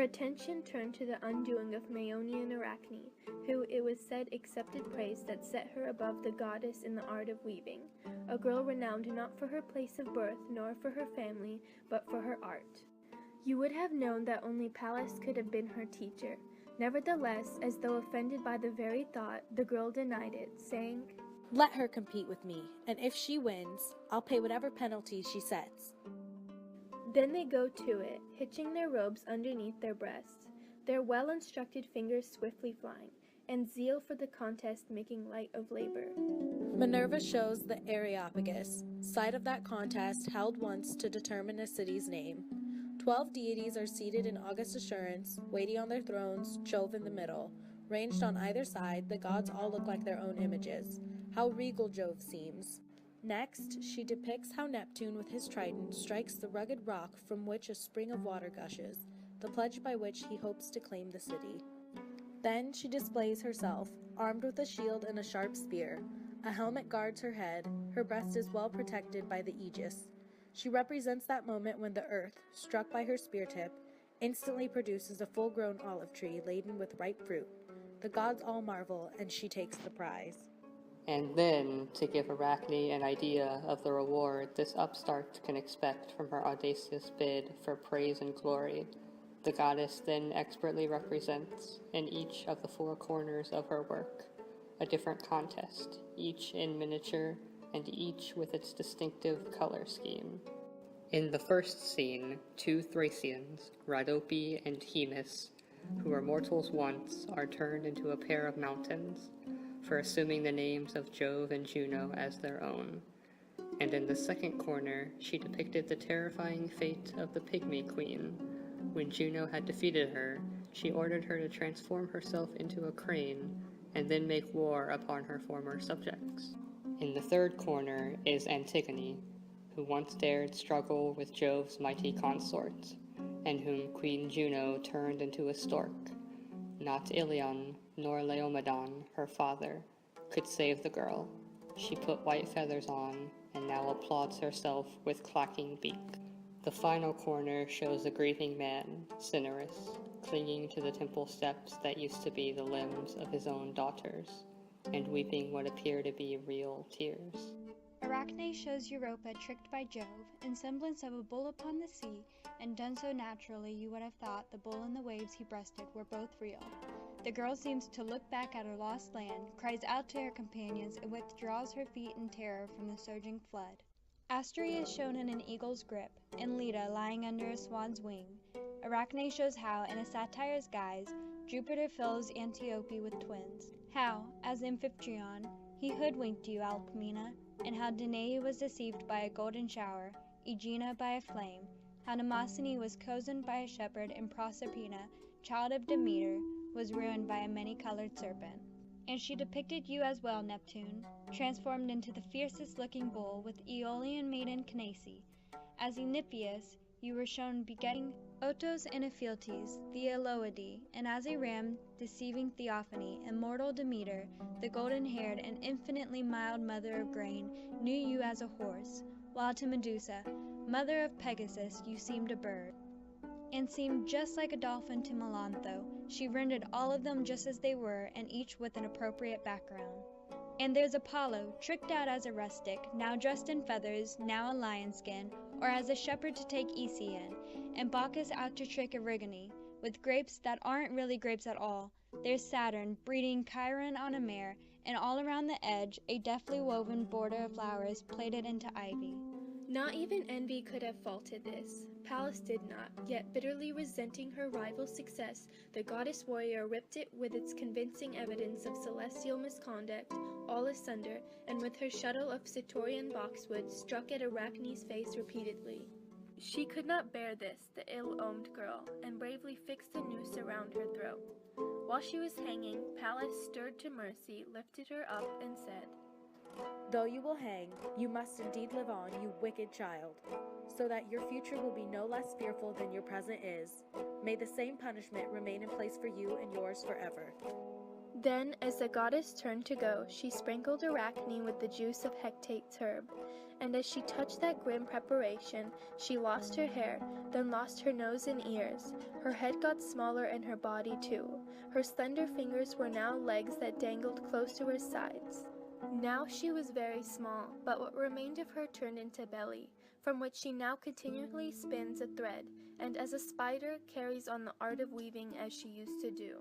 Her attention turned to the undoing of Maeonian Arachne, who, it was said, accepted praise that set her above the goddess in the art of weaving, a girl renowned not for her place of birth nor for her family, but for her art. You would have known that only Pallas could have been her teacher. Nevertheless, as though offended by the very thought, the girl denied it, saying, "Let her compete with me, and if she wins, I'll pay whatever penalty she sets." Then they go to it, hitching their robes underneath their breasts, their well-instructed fingers swiftly flying, and zeal for the contest making light of labor. Minerva shows the Areopagus, site of that contest held once to determine a city's name. 12 deities are seated in august assurance, waiting on their thrones, Jove in the middle. Ranged on either side, the gods all look like their own images. How regal Jove seems. Next, she depicts how Neptune with his trident strikes the rugged rock from which a spring of water gushes, the pledge by which he hopes to claim the city. Then she displays herself, armed with a shield and a sharp spear. A helmet guards her head, her breast is well protected by the aegis. She represents that moment when the earth, struck by her spear tip, instantly produces a full-grown olive tree laden with ripe fruit. The gods all marvel, and she takes the prize. And then, to give Arachne an idea of the reward this upstart can expect from her audacious bid for praise and glory, the goddess then expertly represents, in each of the 4 corners of her work, a different contest, each in miniature, and each with its distinctive color scheme. In the first scene, 2 Thracians, Rhodope and Hemus, who were mortals once, are turned into a pair of mountains, for assuming the names of Jove and Juno as their own. And in the second corner, she depicted the terrifying fate of the Pygmy Queen. When Juno had defeated her, she ordered her to transform herself into a crane, and then make war upon her former subjects. In the third corner is Antigone, who once dared struggle with Jove's mighty consort, and whom Queen Juno turned into a stork. Not Ilion, nor Laomedon, her father, could save the girl. She put white feathers on, and now applauds herself with clacking beak. The final corner shows a grieving man, Cinyras, clinging to the temple steps that used to be the limbs of his own daughters, and weeping what appear to be real tears. Arachne shows Europa tricked by Jove, in semblance of a bull upon the sea, and done so naturally you would have thought the bull and the waves he breasted were both real. The girl seems to look back at her lost land, cries out to her companions, and withdraws her feet in terror from the surging flood. Astery is shown in an eagle's grip, and Leda lying under a swan's wing. Arachne shows how, in a satire's guise, Jupiter fills Antiope with twins. How, as Amphitryon, he hoodwinked you, Alcmena, and how Danae was deceived by a golden shower, Aegina by a flame, how Mnemosyne was cozened by a shepherd, and Proserpina, child of Demeter, was ruined by a many-colored serpent. And she depicted you as well, Neptune, transformed into the fiercest-looking bull with Aeolian maiden Canace. As Enipeus, you were shown begetting Otos and Ephialtes, the Aloidae, and as a ram, deceiving Theophany, immortal Demeter, the golden-haired and infinitely mild mother of grain, knew you as a horse, while to Medusa, mother of Pegasus, you seemed a bird. And seemed just like a dolphin to Melantho. She rendered all of them just as they were, and each with an appropriate background. And there's Apollo, tricked out as a rustic, now dressed in feathers, now in lion skin, or as a shepherd to take Ise in, and Bacchus out to trick Erigone, with grapes that aren't really grapes at all. There's Saturn, breeding Chiron on a mare, and all around the edge, a deftly woven border of flowers plaited into ivy. Not even envy could have faulted this. Pallas did not, yet bitterly resenting her rival's success, the goddess warrior ripped it with its convincing evidence of celestial misconduct, all asunder, and with her shuttle of Cytorian boxwood struck at Arachne's face repeatedly. She could not bear this, the ill-omened girl, and bravely fixed a noose around her throat. While she was hanging, Pallas, stirred to mercy, lifted her up and said, "Though you will hang, you must indeed live on, you wicked child, so that your future will be no less fearful than your present is. May the same punishment remain in place for you and yours forever." Then, as the goddess turned to go, she sprinkled Arachne with the juice of Hecate's herb, and as she touched that grim preparation, she lost her hair, then lost her nose and ears. Her head got smaller and her body too. Her slender fingers were now legs that dangled close to her sides. Now she was very small, but what remained of her turned into belly, from which she now continually spins a thread, and as a spider carries on the art of weaving as she used to do.